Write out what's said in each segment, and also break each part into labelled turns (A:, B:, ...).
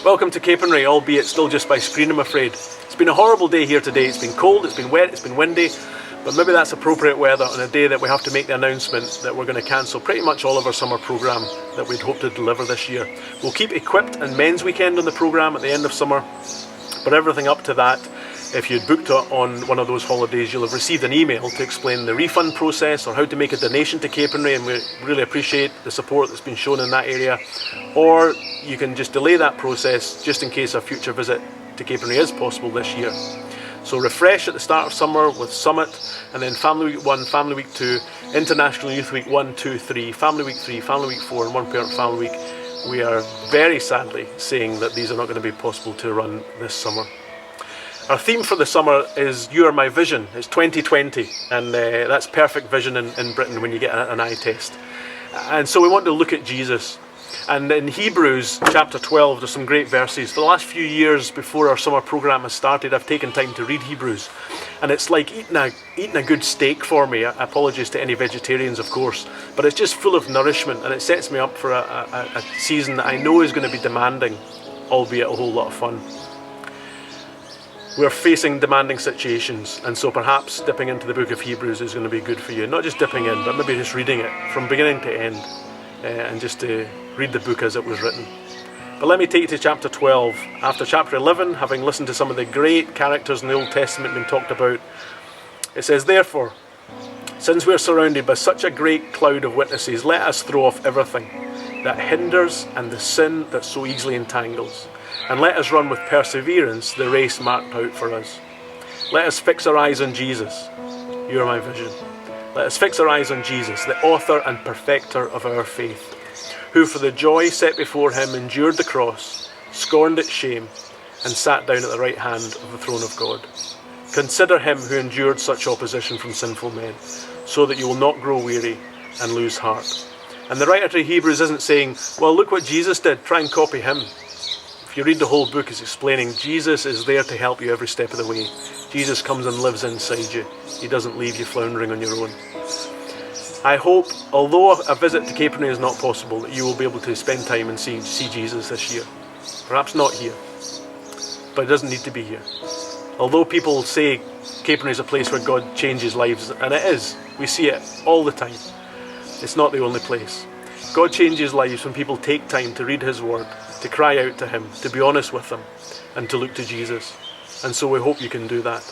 A: Welcome to Capernwray, albeit still just by screen, I'm afraid. It's been a horrible day here today. It's been cold, it's been wet, it's been windy, but maybe that's appropriate weather on a day that we have to make the announcement that we're going to cancel pretty much all of our summer programme that we'd hoped to deliver this year. We'll keep Equipped and Men's Weekend on the programme at the end of summer, but everything up to that, if you'd booked it on one of those holidays, you'll have received an email to explain the refund process or how to make a donation to Capernwray, and we really appreciate the support that's been shown in that area. Or you can just delay that process just in case a future visit to Capernwray is possible this year. So refresh at the start of summer with Summit, and then Family Week 1, Family Week 2, International Youth Week 1, 2, 3, Family Week 3, Family Week 4 and One Parent Family Week. We are very sadly saying that these are not going to be possible to run this summer. Our theme for the summer is You Are My Vision. It's 2020, and that's perfect vision in Britain when you get an eye test. And so we want to look at Jesus. And in Hebrews chapter 12, there's some great verses. For the last few years before our summer programme has started, I've taken time to read Hebrews. And it's like eating a good steak for me. Apologies to any vegetarians, of course. But it's just full of nourishment, and it sets me up for a season that I know is going to be demanding, albeit a whole lot of fun. We're facing demanding situations, and so perhaps dipping into the book of Hebrews is going to be good for you. Not just dipping in, but maybe just reading it from beginning to end, and just to read the book as it was written. But let me take you to chapter 12. After chapter 11, having listened to some of the great characters in the Old Testament being talked about, it says, "Therefore, since we are surrounded by such a great cloud of witnesses, let us throw off everything that hinders and the sin that so easily entangles. And let us run with perseverance the race marked out for us. Let us fix our eyes on Jesus." You are my vision. "Let us fix our eyes on Jesus, the author and perfecter of our faith, who for the joy set before him endured the cross, scorned its shame, and sat down at the right hand of the throne of God. Consider him who endured such opposition from sinful men, so that you will not grow weary and lose heart." And the writer to Hebrews isn't saying, well, look what Jesus did, try and copy him. If you read the whole book, it's explaining Jesus is there to help you every step of the way. Jesus comes and lives inside you. He doesn't leave you floundering on your own. I hope, although a visit to Capernwray is not possible, that you will be able to spend time and see Jesus this year. Perhaps not here, but it doesn't need to be here. Although people say Capernwray is a place where God changes lives, and it is. We see it all the time. It's not the only place. God changes lives when people take time to read his word, to cry out to him, to be honest with him, and to look to Jesus. And so we hope you can do that.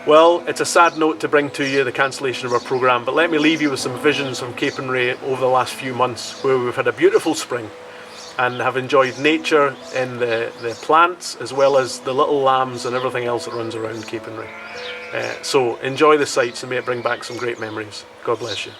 A: Well, it's a sad note to bring to you the cancellation of our programme, but let me leave you with some visions from Capernwray over the last few months, where we've had a beautiful spring and have enjoyed nature in the plants, as well as the little lambs and everything else that runs around Capernwray. So enjoy the sights, and may it bring back some great memories. God bless you.